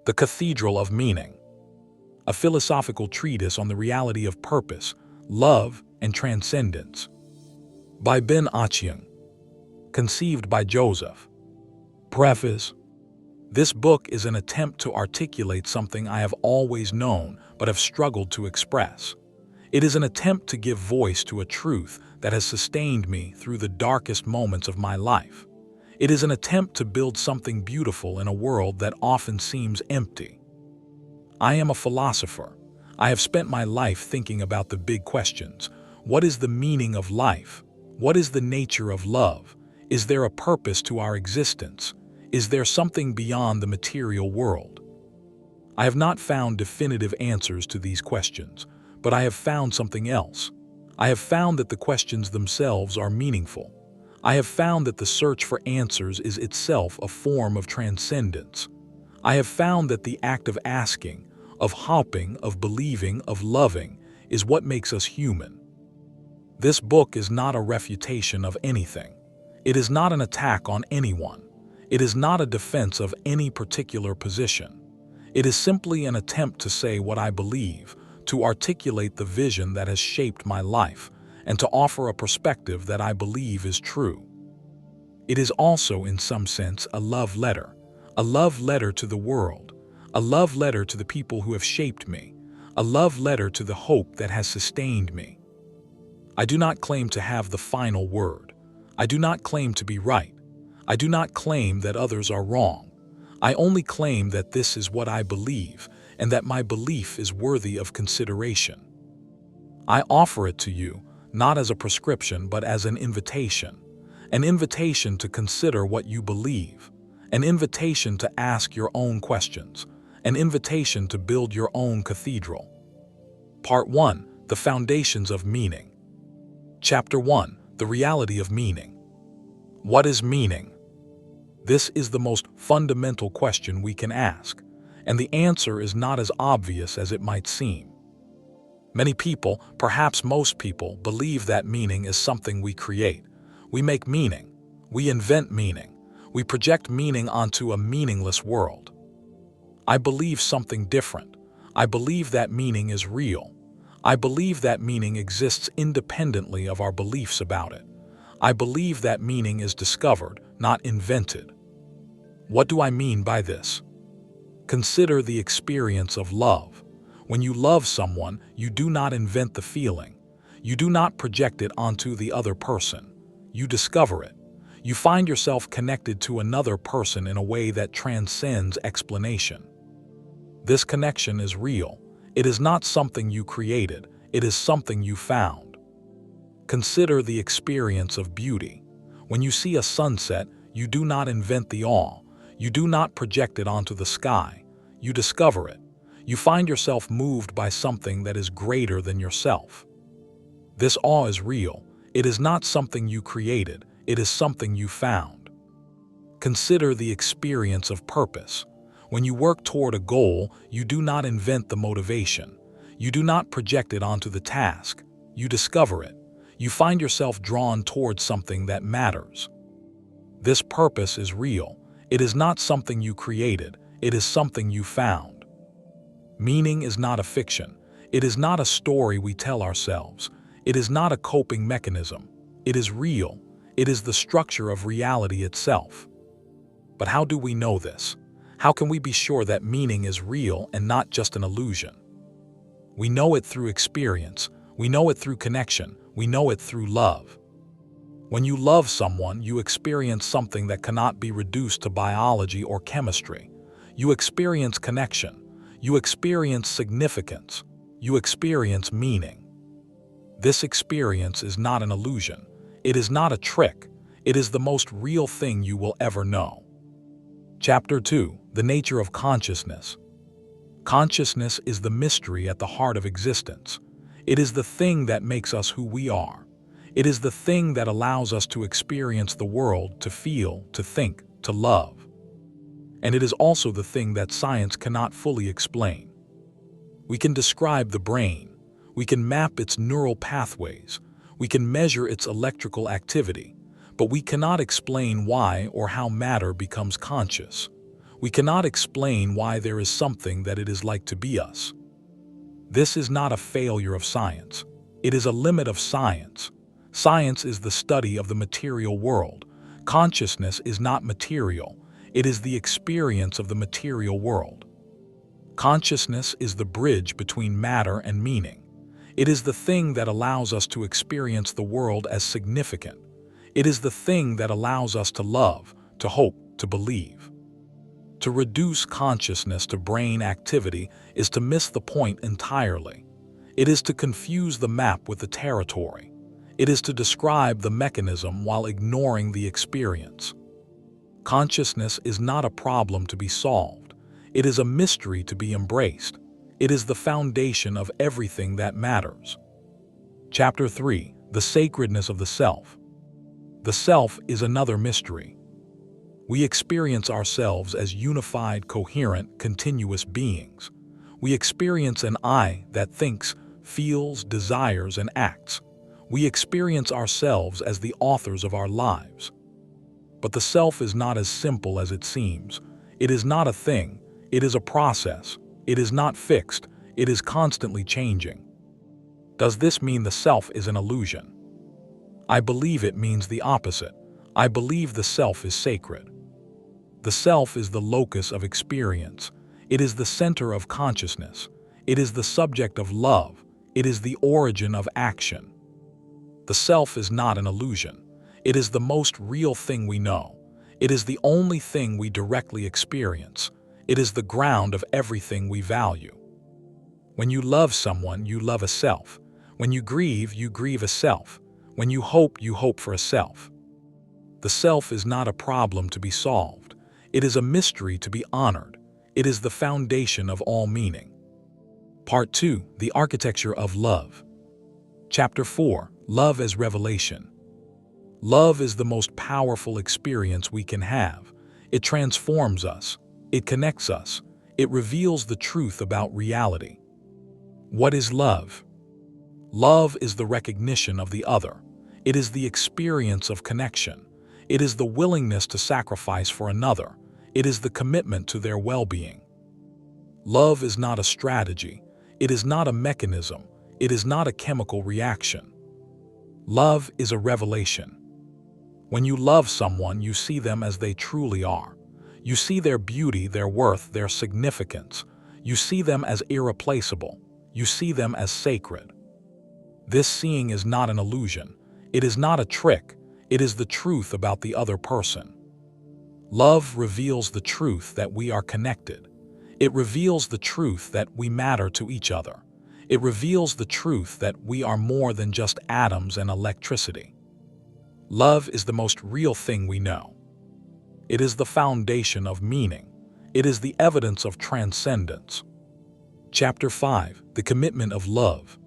The Cathedral of Meaning, a philosophical treatise on the reality of purpose, love, and transcendence. By Ben Achiang. Conceived by Joseph. Preface. This book is an attempt to articulate something I have always known but have struggled to express. It is an attempt to give voice to a truth that has sustained me through the darkest moments of my life. It is an attempt to build something beautiful in a world that often seems empty. I am a philosopher. I have spent my life thinking about the big questions. What is the meaning of life? What is the nature of love? Is there a purpose to our existence? Is there something beyond the material world? I have not found definitive answers to these questions, but I have found something else. I have found that the questions themselves are meaningful. I have found that the search for answers is itself a form of transcendence. I have found that the act of asking, of hoping, of believing, of loving, is what makes us human. This book is not a refutation of anything. It is not an attack on anyone. It is not a defense of any particular position. It is simply an attempt to say what I believe, to articulate the vision that has shaped my life, and to offer a perspective that I believe is true. It is also, in some sense, a love letter to the world, a love letter to the people who have shaped me, a love letter to the hope that has sustained me. I do not claim to have the final word. I do not claim to be right. I do not claim that others are wrong. I only claim that this is what I believe, and that my belief is worthy of consideration. I offer it to you, not as a prescription but as an invitation to consider what you believe, an invitation to ask your own questions, an invitation to build your own cathedral. Part 1. The Foundations of Meaning. Chapter 1. The Reality of Meaning. What is meaning? This is the most fundamental question we can ask, and the answer is not as obvious as it might seem. Many people, perhaps most people, believe that meaning is something we create. We make meaning. We invent meaning. We project meaning onto a meaningless world. I believe something different. I believe that meaning is real. I believe that meaning exists independently of our beliefs about it. I believe that meaning is discovered, not invented. What do I mean by this? Consider the experience of love. When you love someone, you do not invent the feeling. You do not project it onto the other person. You discover it. You find yourself connected to another person in a way that transcends explanation. This connection is real. It is not something you created. It is something you found. Consider the experience of beauty. When you see a sunset, you do not invent the awe. You do not project it onto the sky. You discover it. You find yourself moved by something that is greater than yourself. This awe is real. It is not something you created. It is something you found. Consider the experience of purpose. When you work toward a goal, you do not invent the motivation. You do not project it onto the task. You discover it. You find yourself drawn towards something that matters. This purpose is real. It is not something you created. It is something you found. Meaning is not a fiction. It is not a story we tell ourselves. It is not a coping mechanism. It is real. It is the structure of reality itself. But how do we know this? How can we be sure that meaning is real and not just an illusion? We know it through experience. We know it through connection. We know it through love. When you love someone, you experience something that cannot be reduced to biology or chemistry. You experience connection. You experience significance. You experience meaning. This experience is not an illusion. It is not a trick. It is the most real thing you will ever know. Chapter 2. The Nature of Consciousness. Consciousness is the mystery at the heart of existence. It is the thing that makes us who we are. It is the thing that allows us to experience the world, to feel, to think, to love. And it is also the thing that science cannot fully explain. We can describe the brain. We can map its neural pathways. We can measure its electrical activity. But we cannot explain why or how matter becomes conscious. We cannot explain why there is something that it is like to be us. This is not a failure of science. It is a limit of science. Science is the study of the material world. Consciousness is not material. It is the experience of the material world. Consciousness is the bridge between matter and meaning. It is the thing that allows us to experience the world as significant. It is the thing that allows us to love, to hope, to believe. To reduce consciousness to brain activity is to miss the point entirely. It is to confuse the map with the territory. It is to describe the mechanism while ignoring the experience. Consciousness is not a problem to be solved. It is a mystery to be embraced. It is the foundation of everything that matters. Chapter 3: The Sacredness of the Self. The self is another mystery. We experience ourselves as unified, coherent, continuous beings. We experience an I that thinks, feels, desires, and acts. We experience ourselves as the authors of our lives. But the self is not as simple as it seems. It is not a thing. It is a process. It is not fixed. It is constantly changing. Does this mean the self is an illusion? I believe it means the opposite. I believe the self is sacred. The self is the locus of experience. It is the center of consciousness. It is the subject of love. It is the origin of action. The self is not an illusion. It is the most real thing we know. It is the only thing we directly experience. It is the ground of everything we value. When you love someone, you love a self. When you grieve a self. When you hope for a self. The self is not a problem to be solved. It is a mystery to be honored. It is the foundation of all meaning. Part 2: The Architecture of Love. Chapter 4: Love as Revelation. Love is the most powerful experience we can have. It transforms us. It connects us. It reveals the truth about reality. What is love? Love is the recognition of the other. It is the experience of connection. It is the willingness to sacrifice for another. It is the commitment to their well-being. Love is not a strategy. It is not a mechanism. It is not a chemical reaction. Love is a revelation. When you love someone, you see them as they truly are. You see their beauty, their worth, their significance. You see them as irreplaceable. You see them as sacred. This seeing is not an illusion. It is not a trick. It is the truth about the other person. Love reveals the truth that we are connected. It reveals the truth that we matter to each other. It reveals the truth that we are more than just atoms and electricity. Love is the most real thing we know. It is the foundation of meaning. It is the evidence of transcendence. Chapter 5: The Commitment of Love.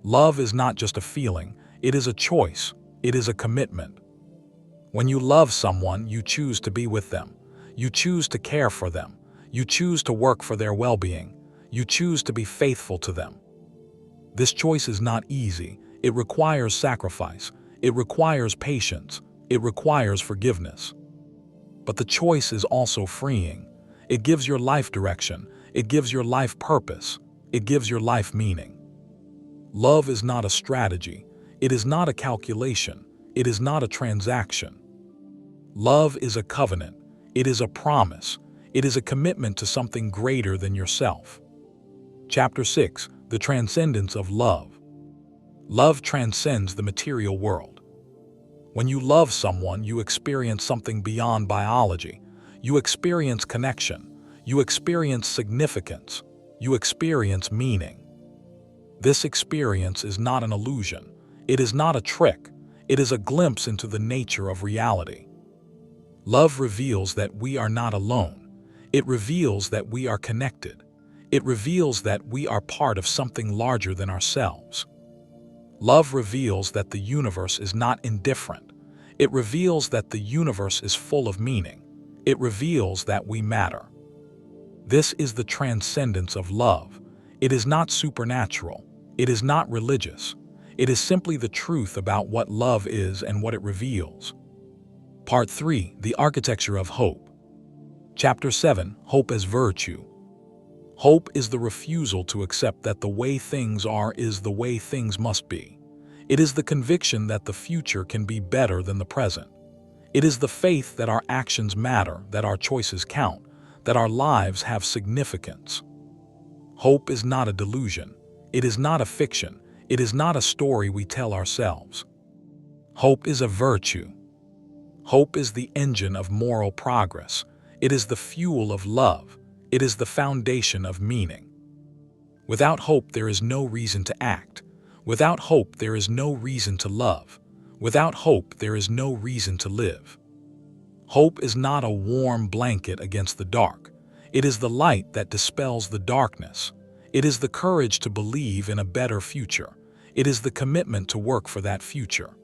Love is not just a feeling. It is a choice. It is a commitment. When you love someone, you choose to be with them. You choose to care for them. You choose to work for their well-being. You choose to be faithful to them. This choice is not easy. It requires sacrifice. It requires patience. It requires forgiveness. But the choice is also freeing. It gives your life direction. It gives your life purpose. It gives your life meaning. Love is not a strategy. It is not a calculation. It is not a transaction. Love is a covenant. It is a promise. It is a commitment to something greater than yourself. Chapter 6: The Transcendence of Love. Love transcends the material world. When you love someone, you experience something beyond biology. You experience connection. You experience significance. You experience meaning. This experience is not an illusion. It is not a trick. It is a glimpse into the nature of reality. Love reveals that we are not alone. It reveals that we are connected. It reveals that we are part of something larger than ourselves. Love reveals that the universe is not indifferent. It reveals that the universe is full of meaning. It reveals that we matter. This is the transcendence of love. It is not supernatural. It is not religious. It is simply the truth about what love is and what it reveals. Part 3: The Architecture of Hope. Chapter 7. Hope as Virtue. Hope is the refusal to accept that the way things are is the way things must be. It is the conviction that the future can be better than the present. It is the faith that our actions matter, that our choices count, that our lives have significance. Hope is not a delusion. It is not a fiction. It is not a story we tell ourselves. Hope is a virtue. Hope is the engine of moral progress. It is the fuel of love. It is the foundation of meaning. Without hope, there is no reason to act. Without hope, there is no reason to love. Without hope, there is no reason to live. Hope is not a warm blanket against the dark. It is the light that dispels the darkness. It is the courage to believe in a better future. It is the commitment to work for that future.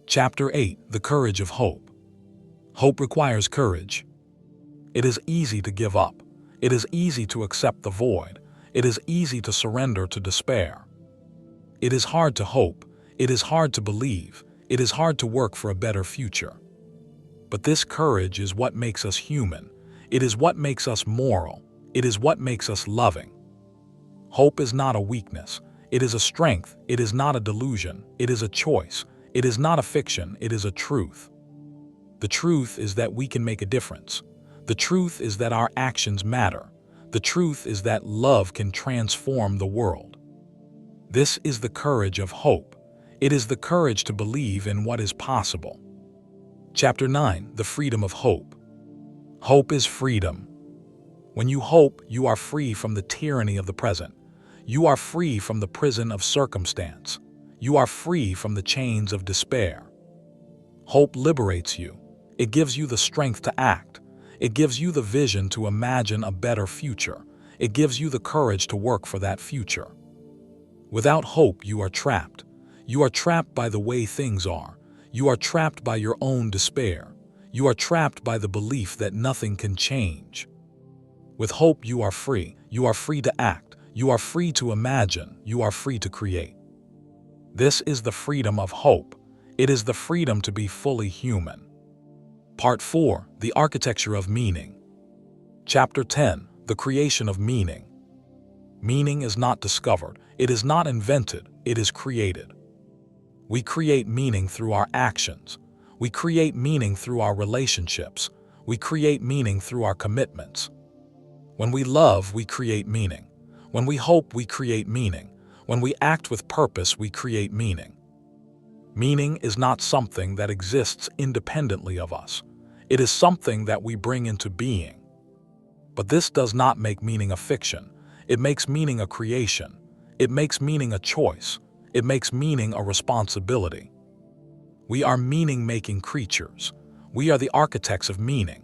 Chapter 8. The Courage of Hope. Hope requires courage. It is easy to give up. It is easy to accept the void. It is easy to surrender to despair. It is hard to hope. It is hard to believe. It is hard to work for a better future. But this courage is what makes us human. It is what makes us moral. It is what makes us loving. Hope is not a weakness. It is a strength. It is not a delusion. It is a choice. It is not a fiction. It is a truth. The truth is that we can make a difference. The truth is that our actions matter. The truth is that love can transform the world. This is the courage of hope. It is the courage to believe in what is possible. Chapter 9. The Freedom of Hope. Hope is freedom. When you hope, you are free from the tyranny of the present. You are free from the prison of circumstance. You are free from the chains of despair. Hope liberates you. It gives you the strength to act. It gives you the vision to imagine a better future. It gives you the courage to work for that future. Without hope, you are trapped. You are trapped by the way things are. You are trapped by your own despair. You are trapped by the belief that nothing can change. With hope, you are free. You are free to act. You are free to imagine. You are free to create. This is the freedom of hope. It is the freedom to be fully human. Part 4. The Architecture of Meaning. Chapter 10. The Creation of Meaning. Meaning is not discovered. It is not invented. It is created. We create meaning through our actions. We create meaning through our relationships. We create meaning through our commitments. When we love, we create meaning. When we hope, we create meaning. When we act with purpose, we create meaning. Meaning is not something that exists independently of us. It is something that we bring into being. But this does not make meaning a fiction. It makes meaning a creation. It makes meaning a choice. It makes meaning a responsibility. We are meaning-making creatures. We are the architects of meaning.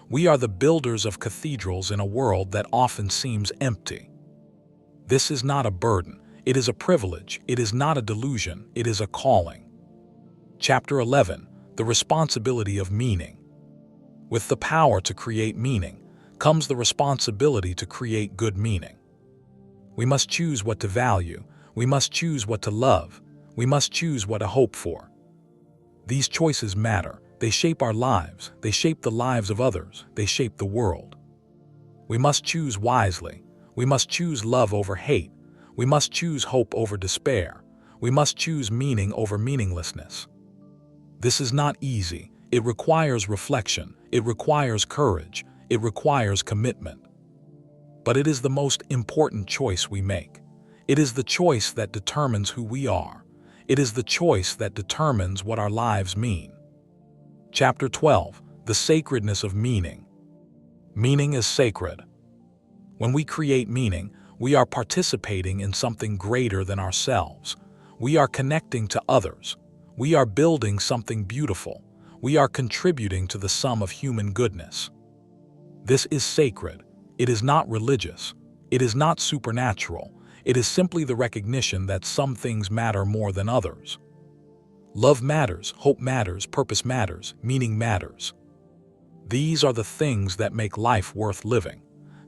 We are the builders of cathedrals in a world that often seems empty. This is not a burden. It is a privilege. It is not a delusion. It is a calling. Chapter 11. The Responsibility of Meaning. With the power to create meaning comes the responsibility to create good meaning. We must choose what to value. We must choose what to love. We must choose what to hope for. These choices matter. They shape our lives. They shape the lives of others. They shape the world. We must choose wisely. We must choose love over hate. We must choose hope over despair. We must choose meaning over meaninglessness. This is not easy. It requires reflection. It requires courage. It requires commitment. But it is the most important choice we make. It is the choice that determines who we are. It is the choice that determines what our lives mean. Chapter 12. The Sacredness of Meaning. Meaning is sacred. When we create meaning, we are participating in something greater than ourselves. We are connecting to others. We are building something beautiful. We are contributing to the sum of human goodness. This is sacred. It is not religious. It is not supernatural. It is simply the recognition that some things matter more than others. Love matters, hope matters, purpose matters, meaning matters. These are the things that make life worth living.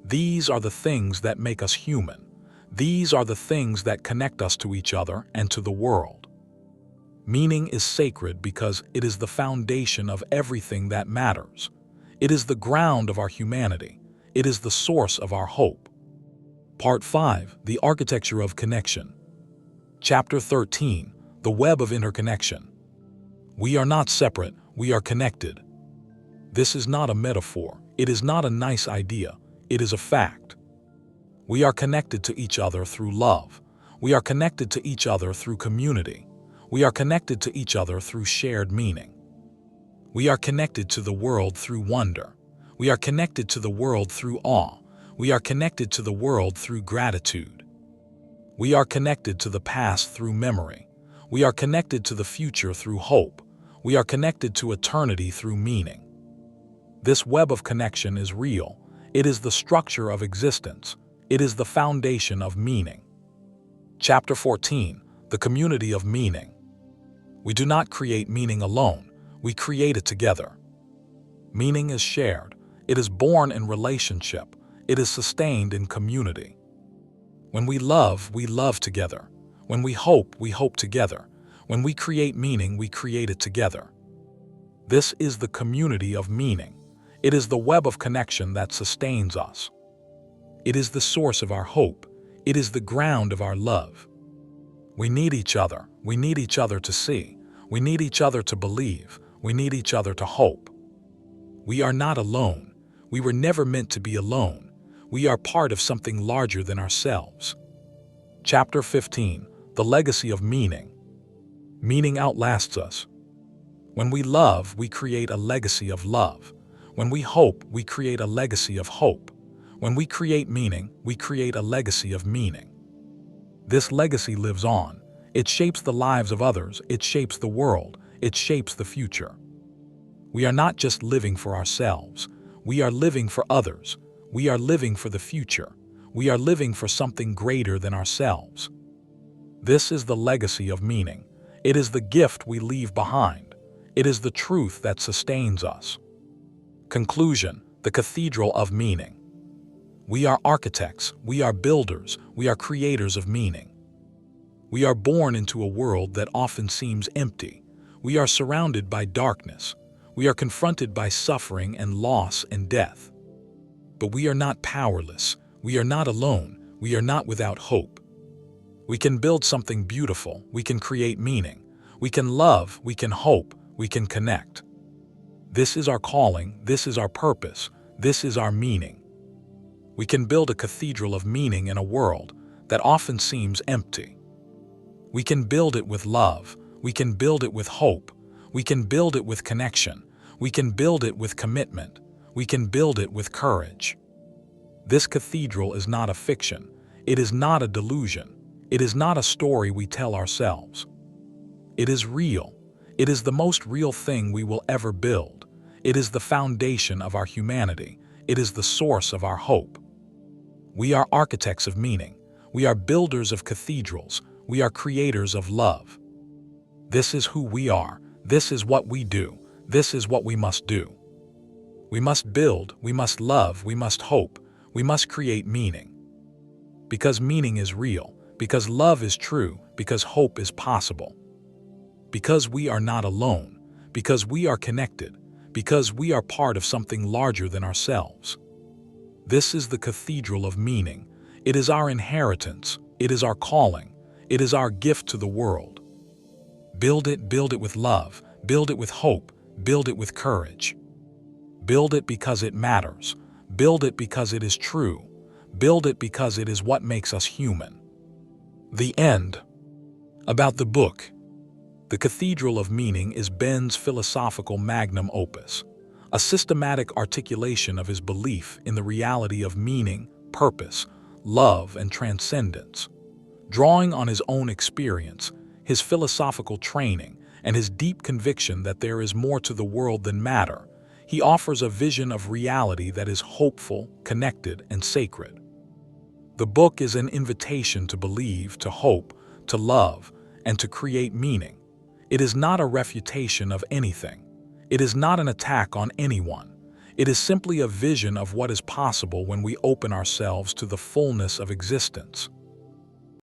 These are the things that make us human. These are the things that connect us to each other and to the world. Meaning is sacred because it is the foundation of everything that matters. It is the ground of our humanity. It is the source of our hope. Part 5. The Architecture of Connection. Chapter 13. The Web of Interconnection. We are not separate, we are connected. This is not a metaphor. It is not a nice idea. It is a fact. We are connected to each other through love. We are connected to each other through community. We are connected to each other through shared meaning. We are connected to the world through wonder. We are connected to the world through awe. We are connected to the world through gratitude. We are connected to the past through memory. We are connected to the future through hope. We are connected to eternity through meaning. This web of connection is real. It is the structure of existence. It is the foundation of meaning. Chapter 14. The Community of Meaning. We do not create meaning alone. We create it together. Meaning is shared. It is born in relationship. It is sustained in community. When we love together. When we hope together. When we create meaning, we create it together. This is the community of meaning. It is the web of connection that sustains us. It is the source of our hope. It is the ground of our love. We need each other. We need each other to see. We need each other to believe. We need each other to hope. We are not alone. We were never meant to be alone. We are part of something larger than ourselves. Chapter 15. The Legacy of Meaning. Meaning outlasts us. When we love, we create a legacy of love. When we hope, we create a legacy of hope. When we create meaning, we create a legacy of meaning. This legacy lives on. It shapes the lives of others. It shapes the world. It shapes the future. We are not just living for ourselves. We are living for others. We are living for the future. We are living for something greater than ourselves. This is the legacy of meaning. It is the gift we leave behind. It is the truth that sustains us. Conclusion. The Cathedral of Meaning. We are architects. We are builders. We are creators of meaning. We are born into a world that often seems empty. We are surrounded by darkness. We are confronted by suffering and loss and death. But we are not powerless. We are not alone. We are not without hope. We can build something beautiful. We can create meaning. We can love. We can hope. We can connect. This is our calling. This is our purpose. This is our meaning. We can build a cathedral of meaning in a world that often seems empty. We can build it with love. We can build it with hope. We can build it with connection. We can build it with commitment. We can build it with courage. This cathedral is not a fiction. It is not a delusion. It is not a story we tell ourselves. It is real. It is the most real thing we will ever build. It is the foundation of our humanity. It is the source of our hope. We are architects of meaning. We are builders of cathedrals. We are creators of love. This is who we are. This is what we do. This is what we must do. We must build, we must love, we must hope, we must create meaning. Because meaning is real, because love is true, because hope is possible. Because we are not alone, because we are connected, because we are part of something larger than ourselves. This is the cathedral of meaning. It is our inheritance. It is our calling. It is our gift to the world. Build it with love. Build it with hope. Build it with courage. Build it because it matters. Build it because it is true. Build it because it is what makes us human. The end. About the book. The Cathedral of Meaning is Ben's philosophical magnum opus, a systematic articulation of his belief in the reality of meaning, purpose, love, and transcendence. Drawing on his own experience, his philosophical training, and his deep conviction that there is more to the world than matter, he offers a vision of reality that is hopeful, connected, and sacred. The book is an invitation to believe, to hope, to love, and to create meaning. It is not a refutation of anything. It is not an attack on anyone. It is simply a vision of what is possible when we open ourselves to the fullness of existence.